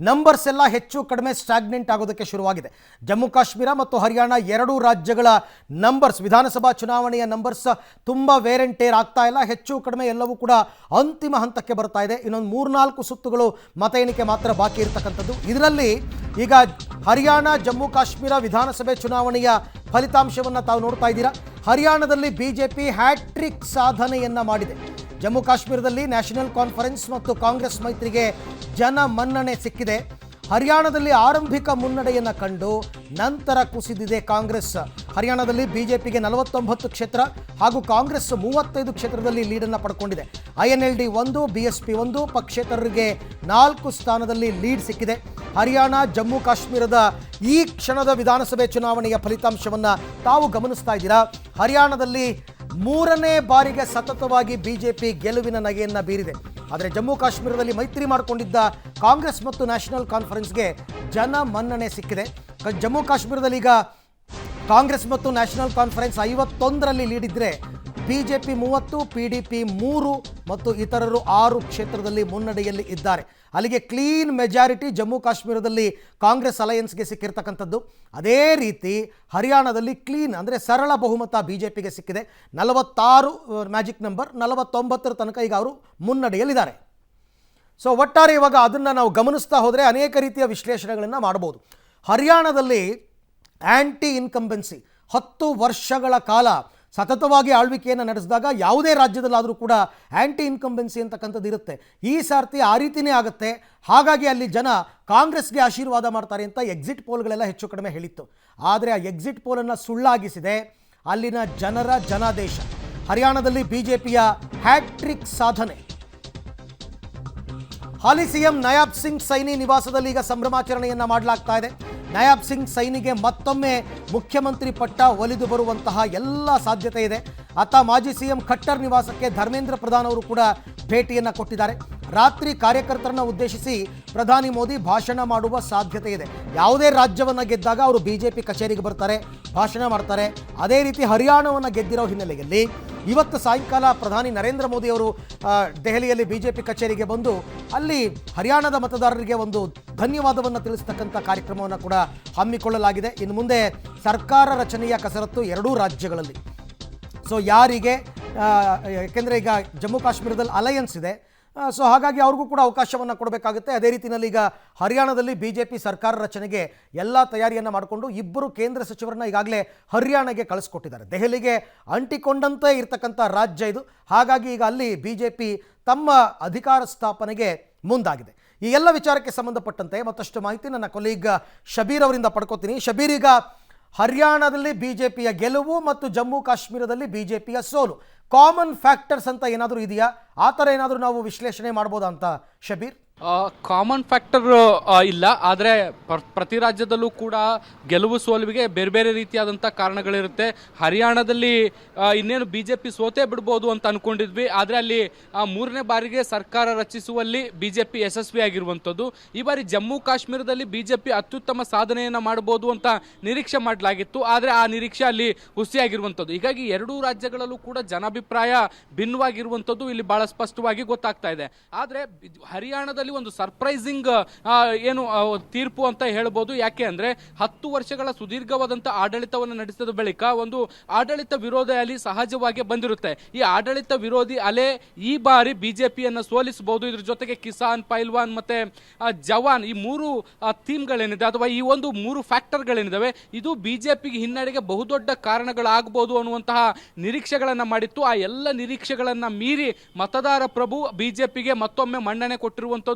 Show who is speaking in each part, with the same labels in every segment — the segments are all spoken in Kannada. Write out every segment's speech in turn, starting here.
Speaker 1: ನಂಬರ್ಸ್ ಎಲ್ಲ ಹೆಚ್ಚು ಕಡಿಮೆ ಸ್ಟಾಗ್ನೆಂಟ್ ಆಗೋದಕ್ಕೆ ಶುರುವಾಗಿದೆ. ಜಮ್ಮು ಕಾಶ್ಮೀರ ಮತ್ತು ಹರಿಯಾಣ ಎರಡೂ ರಾಜ್ಯಗಳ ನಂಬರ್ಸ್, ವಿಧಾನಸಭಾ ಚುನಾವಣೆಯ ನಂಬರ್ಸ್ ತುಂಬ ವೇರ್ ಆ್ಯಂಡ್ ಟೇರ್ ಆಗ್ತಾ ಇಲ್ಲ. ಹೆಚ್ಚು ಕಡಿಮೆ ಎಲ್ಲವೂ ಕೂಡ ಅಂತಿಮ ಹಂತಕ್ಕೆ ಬರ್ತಾ ಇದೆ. ಇನ್ನೊಂದು 3-4 ಸುತ್ತುಗಳು ಮತ ಎಣಿಕೆ ಮಾತ್ರ ಬಾಕಿ ಇರತಕ್ಕಂಥದ್ದು. ಇದರಲ್ಲಿ ಈಗ ಹರಿಯಾಣ ಜಮ್ಮು ಕಾಶ್ಮೀರ ವಿಧಾನಸಭೆ ಚುನಾವಣೆಯ ಫಲಿತಾಂಶವನ್ನು ತಾವು ನೋಡ್ತಾ ಇದ್ದೀರಾ. ಹರಿಯಾಣದಲ್ಲಿ ಬಿಜೆಪಿ ಹ್ಯಾಟ್ರಿಕ್ ಸಾಧನೆಯನ್ನು ಮಾಡಿದೆ. ಜಮ್ಮು ಕಾಶ್ಮೀರದಲ್ಲಿ ನ್ಯಾಷನಲ್ ಕಾನ್ಫರೆನ್ಸ್ ಮತ್ತು ಕಾಂಗ್ರೆಸ್ ಮೈತ್ರಿಗೆ ಜನ ಮನ್ನಣೆ ಸಿಕ್ಕಿದೆ. ಹರಿಯಾಣದಲ್ಲಿ ಆರಂಭಿಕ ಮುನ್ನಡೆಯನ್ನು ಕಂಡು ನಂತರ ಕುಸಿದಿದೆ ಕಾಂಗ್ರೆಸ್. ಹರಿಯಾಣದಲ್ಲಿ ಬಿಜೆಪಿಗೆ 49 ಕ್ಷೇತ್ರ ಹಾಗೂ ಕಾಂಗ್ರೆಸ್ 35 ಕ್ಷೇತ್ರದಲ್ಲಿ ಲೀಡನ್ನು ಪಡ್ಕೊಂಡಿದೆ. INLD 1, BSP 1, ಪಕ್ಷೇತರರಿಗೆ 4 ಸ್ಥಾನದಲ್ಲಿ ಲೀಡ್ ಸಿಕ್ಕಿದೆ. ಹರಿಯಾಣ ಜಮ್ಮು ಕಾಶ್ಮೀರದ ಈ ಕ್ಷಣದ ವಿಧಾನಸಭೆ ಚುನಾವಣೆಯ ಫಲಿತಾಂಶವನ್ನು ತಾವು ಗಮನಿಸ್ತಾ ಇದ್ದೀರಾ. ಹರಿಯಾಣದಲ್ಲಿ 3ನೇ ಬಾರಿಗೆ ಸತತವಾಗಿ ಬಿಜೆಪಿ ಗೆಲುವಿನ ನಗೆಯನ್ನು ಬೀರಿದೆ. ಆದರೆ ಜಮ್ಮು ಕಾಶ್ಮೀರದಲ್ಲಿ ಮೈತ್ರಿ ಮಾಡಿಕೊಂಡಿದ್ದ ಕಾಂಗ್ರೆಸ್ ಮತ್ತು ನ್ಯಾಷನಲ್ ಕಾನ್ಫರೆನ್ಸ್ಗೆ ಜನ ಮನ್ನಣೆ ಸಿಕ್ಕಿದೆ. ಜಮ್ಮು ಕಾಶ್ಮೀರದಲ್ಲಿ ಈಗ ಕಾಂಗ್ರೆಸ್ ಮತ್ತು ನ್ಯಾಷನಲ್ ಕಾನ್ಫರೆನ್ಸ್ 51ರಲ್ಲಿ ಲೀಡ್ ಇದ್ದರೆ ಬಿಜೆಪಿ 30, PDP 3 ಮತ್ತು ಇತರರು 6 ಕ್ಷೇತ್ರದಲ್ಲಿ ಮುನ್ನಡೆಯಲ್ಲಿ ಇದ್ದಾರೆ. ಅಲ್ಲಿಗೆ ಕ್ಲೀನ್ ಮೆಜಾರಿಟಿ ಜಮ್ಮು ಕಾಶ್ಮೀರದಲ್ಲಿ ಕಾಂಗ್ರೆಸ್ ಅಲಯನ್ಸ್ಗೆ ಸಿಕ್ಕಿರ್ತಕ್ಕಂಥದ್ದು. ಅದೇ ರೀತಿ ಹರಿಯಾಣದಲ್ಲಿ ಕ್ಲೀನ್ ಅಂದರೆ ಸರಳ ಬಹುಮತ ಬಿಜೆಪಿಗೆ ಸಿಕ್ಕಿದೆ. 46 ಮ್ಯಾಜಿಕ್ ನಂಬರ್, 49ರ ತನಕ ಈಗ ಅವರು ಮುನ್ನಡೆಯಲ್ಲಿದ್ದಾರೆ. ಸೊ ಒಟ್ಟಾರೆ ಇವಾಗ ಅದನ್ನು ನಾವು ಗಮನಿಸ್ತಾ ಹೋದರೆ ಅನೇಕ ರೀತಿಯ ವಿಶ್ಲೇಷಣೆಗಳನ್ನು ಮಾಡ್ಬೋದು. ಹರಿಯಾಣದಲ್ಲಿ ಆ್ಯಂಟಿ ಇನ್ಕಂಬೆನ್ಸಿ 10 ವರ್ಷಗಳ ಕಾಲ ಸತತವಾಗಿ ಆಳ್ವಿಕೆಯನ್ನು ನಡೆಸಿದಾಗ ಯಾವುದೇ ರಾಜ್ಯದಲ್ಲಾದರೂ ಕೂಡ ಆ್ಯಂಟಿ ಇನ್ಕಂಬೆನ್ಸಿ ಅಂತಕ್ಕಂಥದ್ದು ಇರುತ್ತೆ. ಈ ಸಾರ್ತಿ ಆ ರೀತಿಯೇ ಆಗುತ್ತೆ. ಹಾಗಾಗಿ ಅಲ್ಲಿ ಜನ ಕಾಂಗ್ರೆಸ್ಗೆ ಆಶೀರ್ವಾದ ಮಾಡ್ತಾರೆ ಅಂತ ಎಕ್ಸಿಟ್ ಪೋಲ್ಗಳೆಲ್ಲ ಹೆಚ್ಚು ಕಡಿಮೆ ಹೇಳಿತ್ತು. ಆದರೆ ಆ ಎಕ್ಸಿಟ್ ಪೋಲನ್ನು ಸುಳ್ಳಾಗಿಸಿದೆ ಅಲ್ಲಿನ ಜನರ ಜನಾದೇಶ. ಹರಿಯಾಣದಲ್ಲಿ ಬಿಜೆಪಿಯ ಹ್ಯಾಟ್ರಿಕ್ ಸಾಧನೆ. ಹಾಲಿ ಸಿಎಂ ನಯಾಬ್ ಸಿಂಗ್ ಸೈನಿ ನಿವಾಸದಲ್ಲಿ ಈಗ ಸಂಭ್ರಮಾಚರಣೆಯನ್ನು ಮಾಡಲಾಗ್ತಾ ಇದೆ. ನಯಾಬ್ ಸಿಂಗ್ ಸೈನಿಗೆ ಮತ್ತೊಮ್ಮೆ ಮುಖ್ಯಮಂತ್ರಿ ಪಟ್ಟ ಒಲಿದು ಬರುವಂತಹ ಎಲ್ಲ ಸಾಧ್ಯತೆ ಇದೆ. ಅತ್ತ ಮಾಜಿ ಸಿಎಂ ಖಟ್ಟರ್ ನಿವಾಸಕ್ಕೆ ಧರ್ಮೇಂದ್ರ ಪ್ರಧಾನ್ ಅವರು ಕೂಡ ಭೇಟಿಯನ್ನು ಕೊಟ್ಟಿದ್ದಾರೆ. ರಾತ್ರಿ ಕಾರ್ಯಕರ್ತರನ್ನು ಉದ್ದೇಶಿಸಿ ಪ್ರಧಾನಿ ಮೋದಿ ಭಾಷಣ ಮಾಡುವ ಸಾಧ್ಯತೆ ಇದೆ. ಯಾವುದೇ ರಾಜ್ಯವನ್ನು ಗೆದ್ದಾಗ ಅವರು ಬಿಜೆಪಿ ಕಚೇರಿಗೆ ಬರ್ತಾರೆ, ಭಾಷಣ ಮಾಡ್ತಾರೆ. ಅದೇ ರೀತಿ ಹರಿಯಾಣವನ್ನು ಗೆದ್ದಿರೋ ಹಿನ್ನೆಲೆಯಲ್ಲಿ ಇವತ್ತು ಸಾಯಂಕಾಲ ಪ್ರಧಾನಿ ನರೇಂದ್ರ ಮೋದಿ ಅವರು ದೆಹಲಿಯಲ್ಲಿ ಬಿಜೆಪಿ ಕಚೇರಿಗೆ ಬಂದು ಅಲ್ಲಿ ಹರಿಯಾಣದ ಮತದಾರರಿಗೆ ಒಂದು ಧನ್ಯವಾದವನ್ನು ತಿಳಿಸ್ತಕ್ಕಂಥ ಕಾರ್ಯಕ್ರಮವನ್ನು ಕೂಡ ಹಮ್ಮಿಕೊಳ್ಳಲಾಗಿದೆ. ಇನ್ನು ಮುಂದೆ ಸರ್ಕಾರ ರಚನೆಯ ಕಸರತ್ತು ಎರಡೂ ರಾಜ್ಯಗಳಲ್ಲಿ. ಸೊ ಯಾರಿಗೆ, ಯಾಕೆಂದರೆ ಈಗ ಜಮ್ಮು ಕಾಶ್ಮೀರದಲ್ಲಿ ಅಲಯನ್ಸ್ ಇದೆ, ಸೊ ಹಾಗಾಗಿ ಅವ್ರಿಗೂ ಕೂಡ ಅವಕಾಶವನ್ನು ಕೊಡಬೇಕಾಗುತ್ತೆ. ಅದೇ ರೀತಿಯಲ್ಲಿ ಈಗ ಹರಿಯಾಣದಲ್ಲಿ ಬಿಜೆಪಿ ಸರ್ಕಾರ ರಚನೆಗೆ ಎಲ್ಲ ತಯಾರಿಯನ್ನು ಮಾಡಿಕೊಂಡು 2 ಕೇಂದ್ರ ಸಚಿವರನ್ನ ಈಗಾಗಲೇ ಹರಿಯಾಣಗೆ ಕಳಿಸ್ಕೊಟ್ಟಿದ್ದಾರೆ. ದೆಹಲಿಗೆ ಅಂಟಿಕೊಂಡಂತೆ ಇರತಕ್ಕಂಥ ರಾಜ್ಯ ಇದು. ಹಾಗಾಗಿ ಈಗ ಅಲ್ಲಿ ಬಿಜೆಪಿ ತಮ್ಮ ಅಧಿಕಾರ ಸ್ಥಾಪನೆಗೆ ಮುಂದಾಗಿದೆ. ಈ ಎಲ್ಲ ವಿಚಾರಕ್ಕೆ ಸಂಬಂಧಪಟ್ಟಂತೆ ಮತ್ತಷ್ಟು ಮಾಹಿತಿ ನನ್ನ ಕೊಲೀಗ್ ಶಬೀರ್ ಅವರಿಂದ ಪಡ್ಕೋತೀನಿ. ಶಬೀರ್, ಈಗ ಹರಿಯಾಣದಲ್ಲಿ ಬಿಜೆಪಿಯ ಗೆಲುವು ಮತ್ತು ಜಮ್ಮು ಕಾಶ್ಮೀರದಲ್ಲಿ ಬಿಜೆಪಿಯ ಸೋಲು, ಕಾಮನ್ ಫ್ಯಾಕ್ಟರ್ಸ್ ಅಂತ ಏನಾದರೂ ಇದೆಯಾ? ಆ ಥರ ಏನಾದರೂ ನಾವು ವಿಶ್ಲೇಷಣೆ ಮಾಡ್ಬೋದಾ ಅಂತ ಶಬೀರ್?
Speaker 2: ಕಾಮನ್ ಫ್ಯಾಕ್ಟರ್ ಇಲ್ಲ, ಆದರೆ ಪ್ರತಿ ರಾಜ್ಯದಲ್ಲೂ ಕೂಡ ಗೆಲುವು ಸೋಲುವಿಗೆ ಬೇರೆ ಬೇರೆ ರೀತಿಯಾದಂಥ ಕಾರಣಗಳಿರುತ್ತೆ. ಹರಿಯಾಣದಲ್ಲಿ ಇನ್ನೇನು BJP ಸೋತೇ ಬಿಡ್ಬೋದು ಅಂತ ಅಂದ್ಕೊಂಡಿದ್ವಿ, ಆದರೆ ಅಲ್ಲಿ 3ನೇ ಬಾರಿಗೆ ಸರ್ಕಾರ ರಚಿಸುವಲ್ಲಿ BJP ಯಶಸ್ವಿಯಾಗಿರುವಂಥದ್ದು. ಈ ಬಾರಿ ಜಮ್ಮು ಕಾಶ್ಮೀರದಲ್ಲಿ BJP ಅತ್ಯುತ್ತಮ ಸಾಧನೆಯನ್ನು ಮಾಡ್ಬೋದು ಅಂತ ನಿರೀಕ್ಷೆ ಮಾಡಲಾಗಿತ್ತು, ಆದರೆ ಆ ನಿರೀಕ್ಷೆ ಅಲ್ಲಿ ಹುಸಿಯಾಗಿರುವಂಥದ್ದು. ಹೀಗಾಗಿ ಎರಡೂ ರಾಜ್ಯಗಳಲ್ಲೂ ಕೂಡ ಜನಾಭಿಪ್ರಾಯ ಭಿನ್ನವಾಗಿರುವಂಥದ್ದು ಇಲ್ಲಿ ಬಹಳ ಸ್ಪಷ್ಟವಾಗಿ ಗೊತ್ತಾಗ್ತಾ ಇದೆ. ಆದರೆ ಹರಿಯಾಣದಲ್ಲಿ ಒಂದು ಸರ್ಪ್ರೈಸಿಂಗ್ ಏನು ತೀರ್ಪು ಅಂತ ಹೇಳ್ಬೋದು. ಯಾಕೆ ಅಂದ್ರೆ 10 ವರ್ಷಗಳ ಸುದೀರ್ಘವಾದಂತಹ ಆಡಳಿತವನ್ನು ನಡೆಸಿದ ಬಳಿಕ ಒಂದು ಆಡಳಿತ ವಿರೋಧ ಅಲೆ ಸಹಜವಾಗಿ ಬಂದಿರುತ್ತೆ. ಈ ಆಡಳಿತ ವಿರೋಧಿ ಅಲೆ ಈ ಬಾರಿ ಬಿಜೆಪಿಯನ್ನು ಸೋಲಿಸಬಹುದು. ಇದ್ರ ಜೊತೆಗೆ ಕಿಸಾನ್, ಪೈಲ್ವಾನ್ ಮತ್ತೆ ಜವಾನ್, ಈ 3 ಥೀಮ್ಗಳೇನಿದೆ ಅಥವಾ ಈ ಒಂದು 3 ಫ್ಯಾಕ್ಟರ್ಗಳೇನಿದಾವೆ ಇದು ಬಿಜೆಪಿಗೆ ಹಿನ್ನಡೆಗೆ ಬಹುದೊಡ್ಡ ಕಾರಣಗಳಾಗಬಹುದು ಅನ್ನುವಂತಹ ನಿರೀಕ್ಷೆಗಳನ್ನ ಮಾಡಿತ್ತು. ಆ ಎಲ್ಲ ನಿರೀಕ್ಷೆಗಳನ್ನ ಮೀರಿ ಮತದಾರ ಪ್ರಭು ಬಿಜೆಪಿಗೆ ಮತ್ತೊಮ್ಮೆ ಮನ್ನಣೆ ಕೊಟ್ಟಿರುವಂತದ್ದು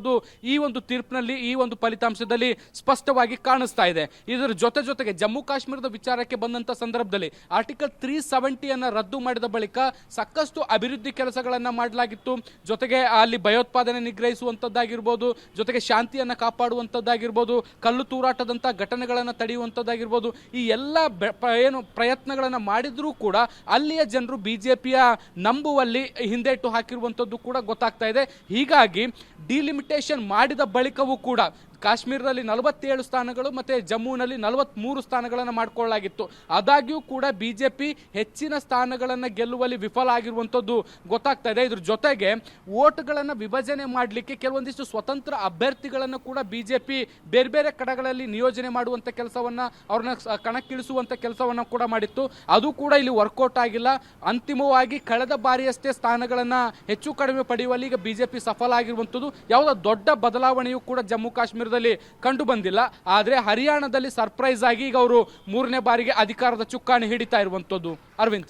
Speaker 2: ಈ ಒಂದು ತೀರ್ಪಿನಲ್ಲಿ, ಈ ಒಂದು ಫಲಿತಾಂಶದಲ್ಲಿ ಸ್ಪಷ್ಟವಾಗಿ ಕಾಣಿಸ್ತಾ ಇದೆ. ಇದರ ಜೊತೆಗೆ ಜಮ್ಮು ಕಾಶ್ಮೀರದ ವಿಚಾರಕ್ಕೆ ಬಂದಂತ ಸಂದರ್ಭದಲ್ಲಿ ಆರ್ಟಿಕಲ್ 370 ಅನ್ನ ರದ್ದು ಮಾಡಿದ ಬಳಿಕ ಸಾಕಷ್ಟು ಅಭಿವೃದ್ಧಿ ಕೆಲಸಗಳನ್ನ ಮಾಡಲಾಗಿತ್ತು. ಜೊತೆಗೆ ಅಲ್ಲಿ ಭಯೋತ್ಪಾದನೆ ನಿಗ್ರಹಿಸುವಂತದ್ದಾಗಿರ್ಬೋದು, ಜೊತೆಗೆ ಶಾಂತಿಯನ್ನ ಕಾಪಾಡುವಂತದ್ದಾಗಿರ್ಬೋದು, ಕಲ್ಲು ತೂರಾಟದಂತ ಘಟನೆಗಳನ್ನ ತಡೆಯುವಂತದ್ದಾಗಿರ್ಬೋದು, ಈ ಎಲ್ಲ ಏನು ಪ್ರಯತ್ನಗಳನ್ನ ಮಾಡಿದ್ರೂ ಕೂಡ ಅಲ್ಲಿಯ ಜನರು ಬಿಜೆಪಿಯ ನಂಬುವಲ್ಲಿ ಹಿಂದೇಟು ಹಾಕಿರುವಂತದ್ದು ಕೂಡ ಗೊತ್ತಾಗ್ತಾ ಇದೆ. ಹೀಗಾಗಿ ಡಿಲಿಮಿಟೇಷನ್ ಮಾಡಿದ ಬಳಿಕವೂ ಕೂಡ ಕಾಶ್ಮೀರದಲ್ಲಿ 47 ಸ್ಥಾನಗಳು ಮತ್ತು ಜಮ್ಮುವಿನಲ್ಲಿ 43 ಸ್ಥಾನಗಳನ್ನು ಮಾಡಿಕೊಳ್ಳಲಾಗಿತ್ತು. ಆದಾಗ್ಯೂ ಕೂಡ ಬಿಜೆಪಿ ಹೆಚ್ಚಿನ ಸ್ಥಾನಗಳನ್ನು ಗೆಲ್ಲುವಲ್ಲಿ ವಿಫಲ ಆಗಿರುವಂಥದ್ದು ಗೊತ್ತಾಗ್ತಾ ಇದೆ. ಇದ್ರ ಜೊತೆಗೆ ವೋಟ್ಗಳನ್ನು ವಿಭಜನೆ ಮಾಡಲಿಕ್ಕೆ ಕೆಲವೊಂದಿಷ್ಟು ಸ್ವತಂತ್ರ ಅಭ್ಯರ್ಥಿಗಳನ್ನು ಕೂಡ ಬಿಜೆಪಿ ಬೇರೆ ಬೇರೆ ಕಡೆಗಳಲ್ಲಿ ನಿಯೋಜನೆ ಮಾಡುವಂಥ ಕೆಲಸವನ್ನು, ಅವ್ರನ್ನ ಕಣಕ್ಕಿಳಿಸುವಂಥ ಕೆಲಸವನ್ನು ಕೂಡ ಮಾಡಿತ್ತು. ಅದು ಕೂಡ ಇಲ್ಲಿ ವರ್ಕೌಟ್ ಆಗಿಲ್ಲ. ಅಂತಿಮವಾಗಿ ಕಳೆದ ಬಾರಿಯಷ್ಟೇ ಸ್ಥಾನಗಳನ್ನು ಹೆಚ್ಚು ಕಡಿಮೆ ಪಡೆಯುವಲ್ಲಿ ಈಗ ಬಿಜೆಪಿ ಸಫಲ ಆಗಿರುವಂಥದ್ದು. ಯಾವುದೋ ದೊಡ್ಡ ಬದಲಾವಣೆಯೂ ಕೂಡ ಜಮ್ಮು ಕಾಶ್ಮೀರದಲ್ಲಿ ಕಂಡು ಬಂದಿಲ್ಲ. ಆದರೆ ಹರಿಯಾಣದಲ್ಲಿ ಸರ್ಪ್ರೈಸ್ ಆಗಿ ಈಗ ಅವರು 3ನೇ ಬಾರಿಗೆ ಅಧಿಕಾರದ ಚುಕ್ಕಾಣಿ ಹಿಡಿತಾ ಇರುವಂಥದ್ದು. ಅರವಿಂದ್.